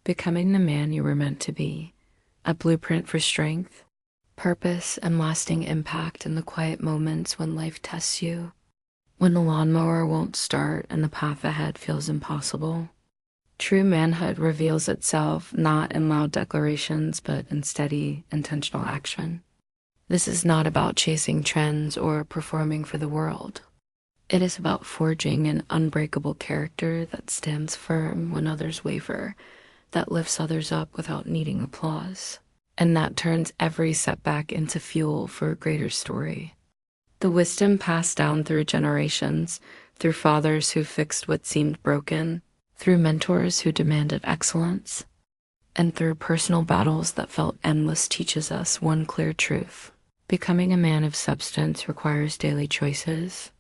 becoming the man you were meant to be, a blueprint for strength, purpose, and lasting impact in the quiet moments when life tests you, when the lawnmower won't start and the path ahead feels impossible. True manhood reveals itself not in loud declarations, but in steady, intentional action. This is not about chasing trends or performing for the world. It is about forging an unbreakable character that stands firm when others waver, that lifts others up without needing applause, and that turns every setback into fuel for a greater story. The wisdom passed down through generations, through fathers who fixed what seemed broken, through mentors who demanded excellence, and through personal battles that felt endless teaches us one clear truth. Becoming a man of substance requires daily choices,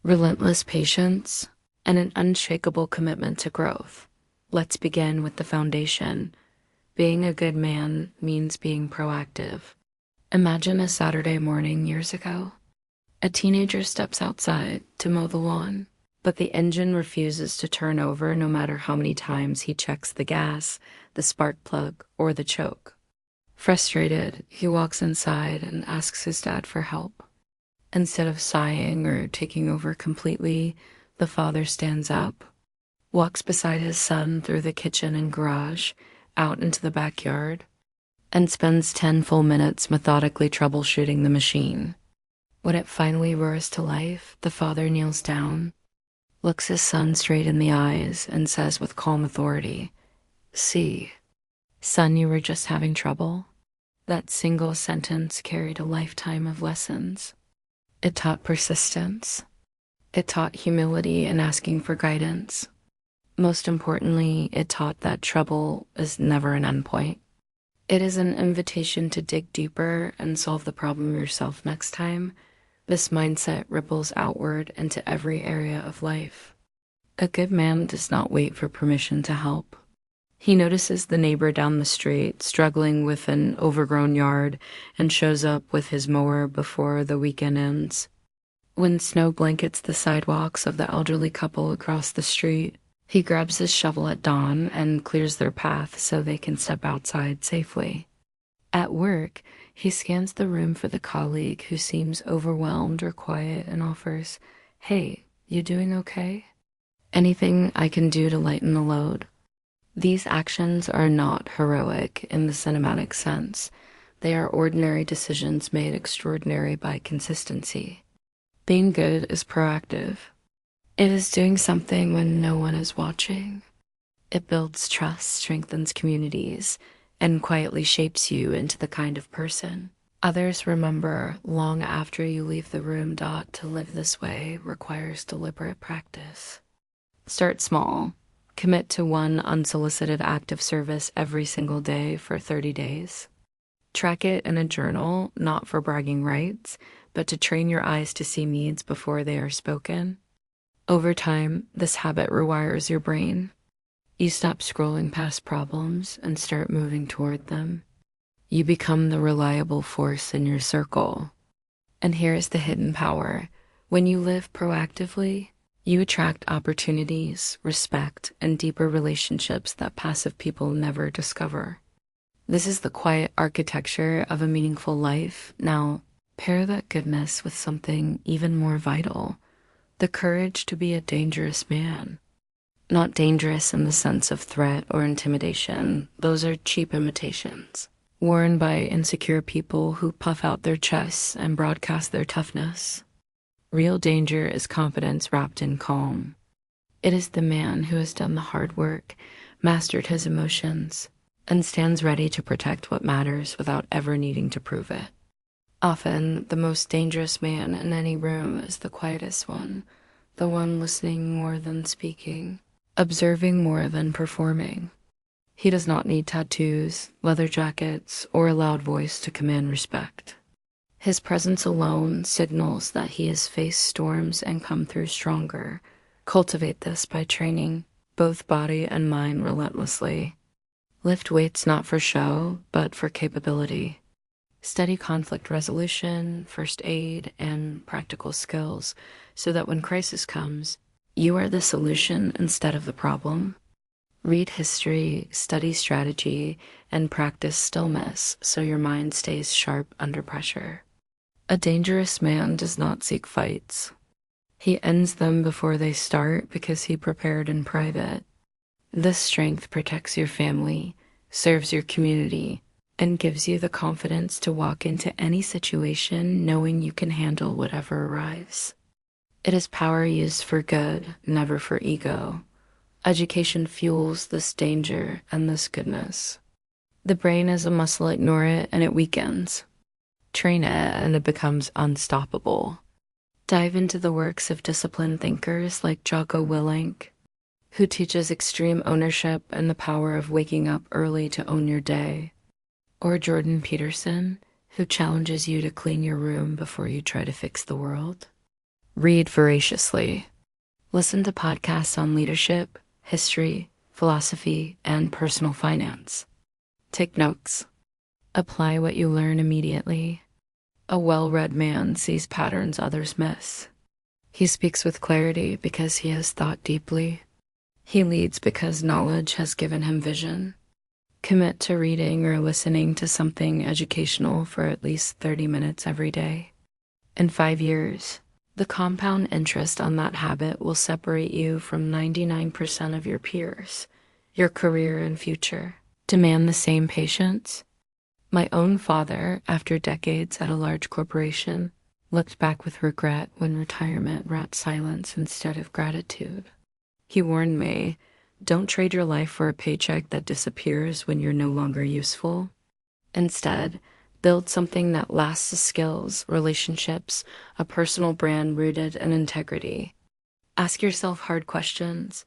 relentless patience, and an unshakable commitment to growth. Let's begin with the foundation. Being a good man means being proactive. Imagine a Saturday morning years ago. A teenager steps outside to mow the lawn, but the engine refuses to turn over no matter how many times he checks the gas, the spark plug, or the choke. Frustrated, he walks inside and asks his dad for help. Instead of sighing or taking over completely, the father stands up, walks beside his son through the kitchen and garage, out into the backyard, and spends 10 full minutes methodically troubleshooting the machine. When it finally roars to life, the father kneels down, looks his son straight in the eyes, and says with calm authority, "See, son, you were just having trouble." That single sentence carried a lifetime of lessons. It taught persistence. It taught humility and asking for guidance. Most importantly, it taught that trouble is never an endpoint. It is an invitation to dig deeper and solve the problem yourself next time. This mindset ripples outward into every area of life. A good man does not wait for permission to help. He notices the neighbor down the street struggling with an overgrown yard and shows up with his mower before the weekend ends. When snow blankets the sidewalks of the elderly couple across the street, he grabs his shovel at dawn and clears their path so they can step outside safely. At work, he scans the room for the colleague who seems overwhelmed or quiet and offers, "Hey, you doing okay? Anything I can do to lighten the load?" These actions are not heroic in the cinematic sense. They are ordinary decisions made extraordinary by consistency. Being good is proactive. It is doing something when no one is watching. It builds trust, strengthens communities, and quietly shapes you into the kind of person others remember long after you leave the room. To live this way requires deliberate practice. Start small. Commit to one unsolicited act of service every single day for 30 days. Track it in a journal, not for bragging rights, but to train your eyes to see needs before they are spoken. Over time, this habit rewires your brain. You stop scrolling past problems and start moving toward them. You become the reliable force in your circle. And here's the hidden power. When you live proactively, you attract opportunities, respect, and deeper relationships that passive people never discover. This is the quiet architecture of a meaningful life. Now, pair that goodness with something even more vital, the courage to be a dangerous man. Not dangerous in the sense of threat or intimidation. Those are cheap imitations, worn by insecure people who puff out their chests and broadcast their toughness. Real danger is confidence wrapped in calm. It is the man who has done the hard work, mastered his emotions, and stands ready to protect what matters without ever needing to prove it. Often, the most dangerous man in any room is the quietest one, the one listening more than speaking, observing more than performing. He does not need tattoos, leather jackets, or a loud voice to command respect. His presence alone signals that he has faced storms and come through stronger. Cultivate this by training both body and mind relentlessly. Lift weights not for show, but for capability. Study conflict resolution, first aid, and practical skills so that when crisis comes, you are the solution instead of the problem. Read history, study strategy, and practice stillness so your mind stays sharp under pressure. A dangerous man does not seek fights. He ends them before they start because he prepared in private. This strength protects your family, serves your community, and gives you the confidence to walk into any situation knowing you can handle whatever arrives. It is power used for good, never for ego. Education fuels this danger and this goodness. The brain is a muscle, ignore it and it weakens. Train it and it becomes unstoppable. Dive into the works of disciplined thinkers like Jocko Willink, who teaches extreme ownership and the power of waking up early to own your day, or Jordan Peterson, who challenges you to clean your room before you try to fix the world. Read voraciously. Listen to podcasts on leadership, history, philosophy, and personal finance. Take notes. Apply what you learn immediately. A well-read man sees patterns others miss. He speaks with clarity because he has thought deeply. He leads because knowledge has given him vision. Commit to reading or listening to something educational for at least 30 minutes every day. In 5 years, the compound interest on that habit will separate you from 99% of your peers, your career and future. Demand the same patience. My own father, after decades at a large corporation, looked back with regret when retirement brought silence instead of gratitude. He warned me, don't trade your life for a paycheck that disappears when you're no longer useful. Instead, build something that lasts the skills, relationships, a personal brand rooted in integrity. Ask yourself hard questions.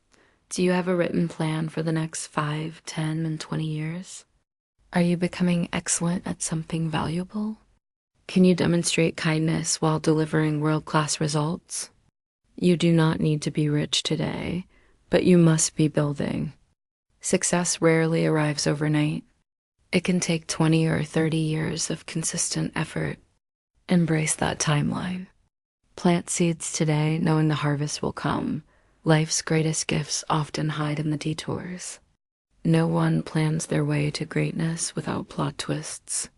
Do you have a written plan for the next 5, 10, and 20 years? Are you becoming excellent at something valuable? Can you demonstrate kindness while delivering world-class results? You do not need to be rich today, but you must be building. Success rarely arrives overnight. It can take 20 or 30 years of consistent effort. Embrace that timeline. Plant seeds today knowing the harvest will come. Life's greatest gifts often hide in the detours. No one plans their way to greatness without plot twists.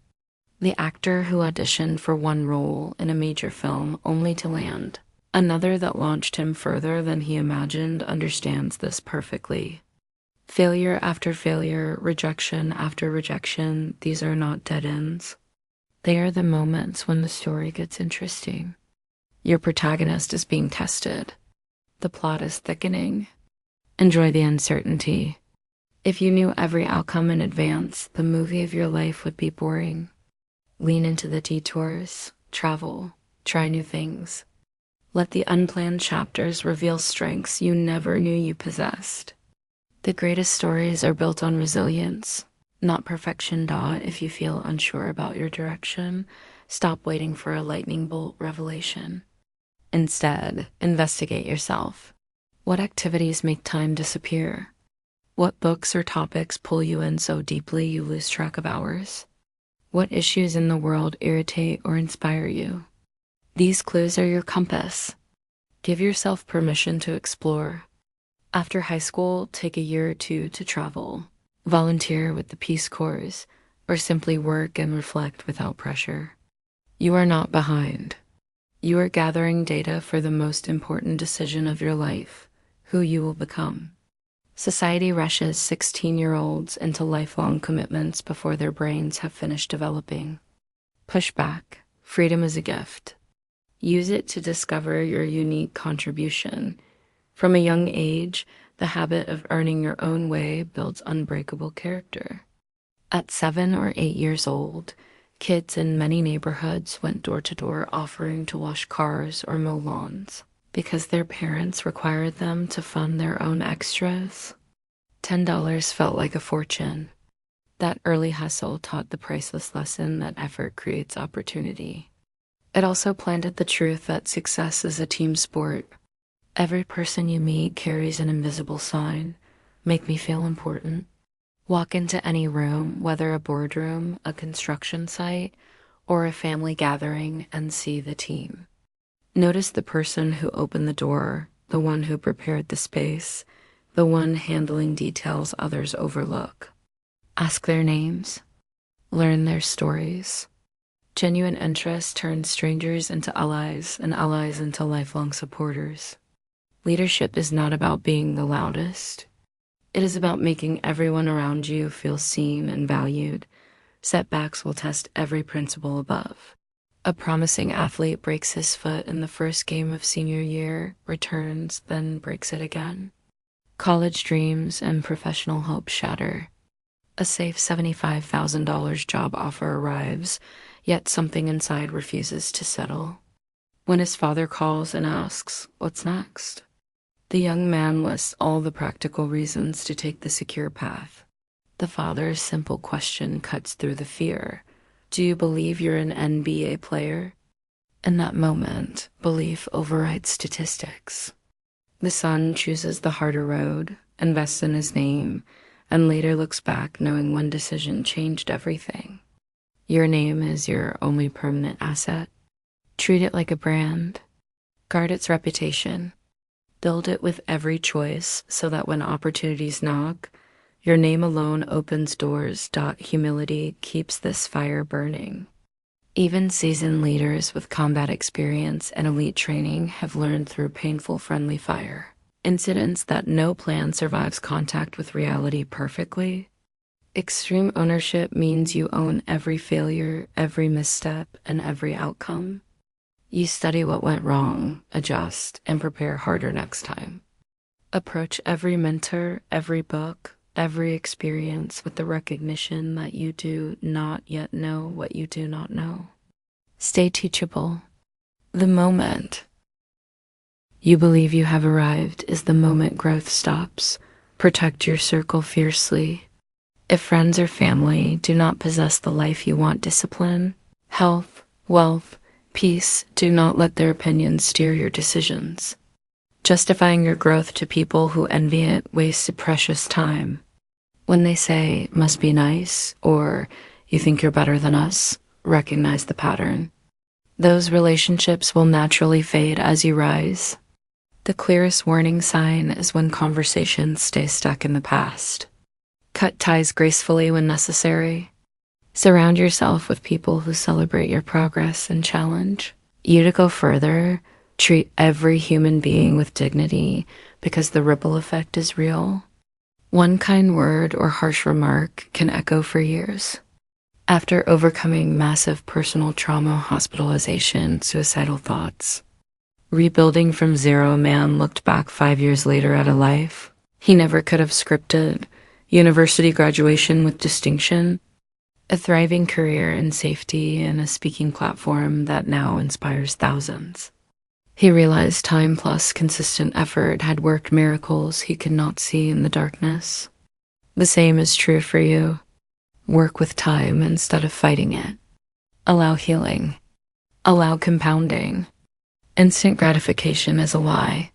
The actor who auditioned for one role in a major film only to land another that launched him further than he imagined understands this perfectly. Failure after failure, rejection after rejection, these are not dead ends. They are the moments when the story gets interesting. Your protagonist is being tested. The plot is thickening. Enjoy the uncertainty. If you knew every outcome in advance, the movie of your life would be boring. Lean into the detours, travel, try new things. Let the unplanned chapters reveal strengths you never knew you possessed. The greatest stories are built on resilience, not perfection. If you feel unsure about your direction, stop waiting for a lightning bolt revelation. Instead, investigate yourself. What activities make time disappear? What books or topics pull you in so deeply you lose track of hours? What issues in the world irritate or inspire you? These clues are your compass. Give yourself permission to explore. After high school, take a year or two to travel, volunteer with the Peace Corps, or simply work and reflect without pressure. You are not behind. You are gathering data for the most important decision of your life, who you will become. Society rushes 16-year-olds into lifelong commitments before their brains have finished developing. Push back. Freedom is a gift. Use it to discover your unique contribution. From a young age, the habit of earning your own way builds unbreakable character. At 7 or 8 years old, kids in many neighborhoods went door to door offering to wash cars or mow lawns because their parents required them to fund their own extras. $10 felt like a fortune. That early hustle taught the priceless lesson that effort creates opportunity. It also planted the truth that success is a team sport. Every person you meet carries an invisible sign. Make me feel important. Walk into any room, whether a boardroom, a construction site, or a family gathering, and see the team. Notice the person who opened the door, the one who prepared the space, the one handling details others overlook. Ask their names, learn their stories. Genuine interest turns strangers into allies and allies into lifelong supporters. Leadership is not about being the loudest. It is about making everyone around you feel seen and valued. Setbacks will test every principle above. A promising athlete breaks his foot in the first game of senior year, returns, then breaks it again. College dreams and professional hopes shatter. A safe $75,000 job offer arrives, yet something inside refuses to settle. When his father calls and asks, "What's next?" the young man lists all the practical reasons to take the secure path. The father's simple question cuts through the fear. "Do you believe you're an NBA player?" In that moment, belief overrides statistics. The son chooses the harder road, invests in his name, and later looks back knowing one decision changed everything. Your name is your only permanent asset. Treat it like a brand. Guard its reputation. Build it with every choice so that when opportunities knock, your name alone opens doors. Humility keeps this fire burning. Even seasoned leaders with combat experience and elite training have learned through painful friendly fire. Incidents that no plan survives contact with reality perfectly. Extreme ownership means you own every failure, every misstep, and every outcome. You study what went wrong, adjust, and prepare harder next time. Approach every mentor, every book, every experience with the recognition that you do not yet know what you do not know. Stay teachable. The moment you believe you have arrived is the moment growth stops. Protect your circle fiercely. If friends or family do not possess the life you want, discipline, health, wealth, peace, do not let their opinions steer your decisions. Justifying your growth to people who envy it wastes precious time. When they say, "Must be nice," or "You think you're better than us," recognize the pattern. Those relationships will naturally fade as you rise. The clearest warning sign is when conversations stay stuck in the past. Cut ties gracefully when necessary. Surround yourself with people who celebrate your progress and challenge you to go further. Treat every human being with dignity because the ripple effect is real. One kind word or harsh remark can echo for years. After overcoming massive personal trauma, hospitalization, suicidal thoughts, rebuilding from zero, a man looked back 5 years later at a life he never could have scripted. University graduation with distinction, a thriving career in safety, and a speaking platform that now inspires thousands. He realized time plus consistent effort had worked miracles he could not see in the darkness. The same is true for you. Work with time instead of fighting it. Allow healing. Allow compounding. Instant gratification is a lie.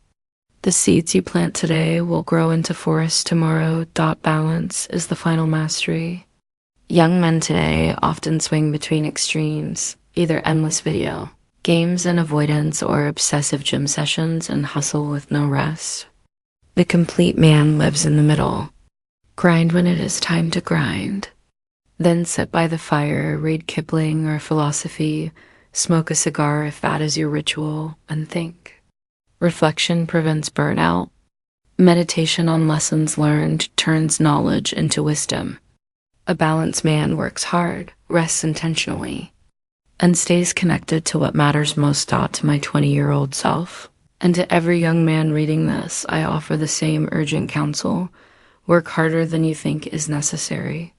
The seeds you plant today will grow into forests tomorrow. Balance is the final mastery. Young men today often swing between extremes, either endless video games and avoidance or obsessive gym sessions and hustle with no rest. The complete man lives in the middle. Grind when it is time to grind. Then sit by the fire, read Kipling or philosophy, smoke a cigar if that is your ritual, and think. Reflection prevents burnout. Meditation on lessons learned turns knowledge into wisdom. A balanced man works hard, rests intentionally, and stays connected to what matters most. To my 20-year-old self, and to every young man reading this, I offer the same urgent counsel. Work harder than you think is necessary.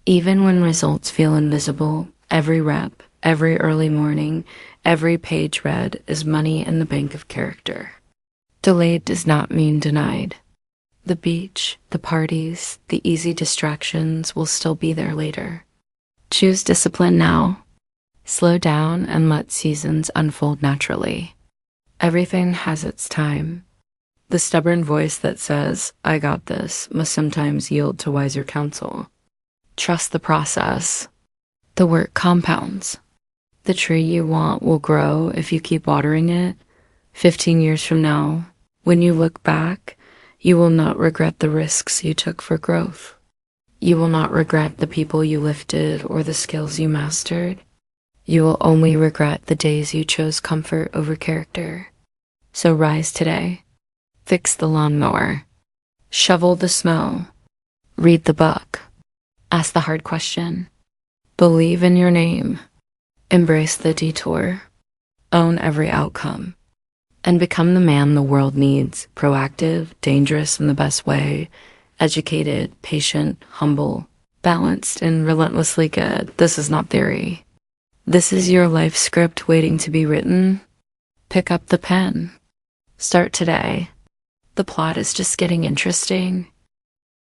Even when results feel invisible, every rep, every early morning, every page read is money in the bank of character. Delayed does not mean denied. The beach, the parties, the easy distractions will still be there later. Choose discipline now. Slow down and let seasons unfold naturally. Everything has its time. The stubborn voice that says, "I got this," must sometimes yield to wiser counsel. Trust the process. The work compounds. The tree you want will grow if you keep watering it. 15 years from now, when you look back, You will not regret the risks you took for growth. You will not regret the people you lifted or the skills you mastered. You will only regret the days you chose comfort over character. So rise today. Fix the lawnmower. Shovel the snow. Read the book. Ask the hard question. Believe in your name. Embrace the detour. Own every outcome. And become the man the world needs. Proactive, dangerous in the best way. Educated, patient, humble, balanced, and relentlessly good. This is not theory. This is your life script waiting to be written. Pick up the pen. Start today. The plot is just getting interesting.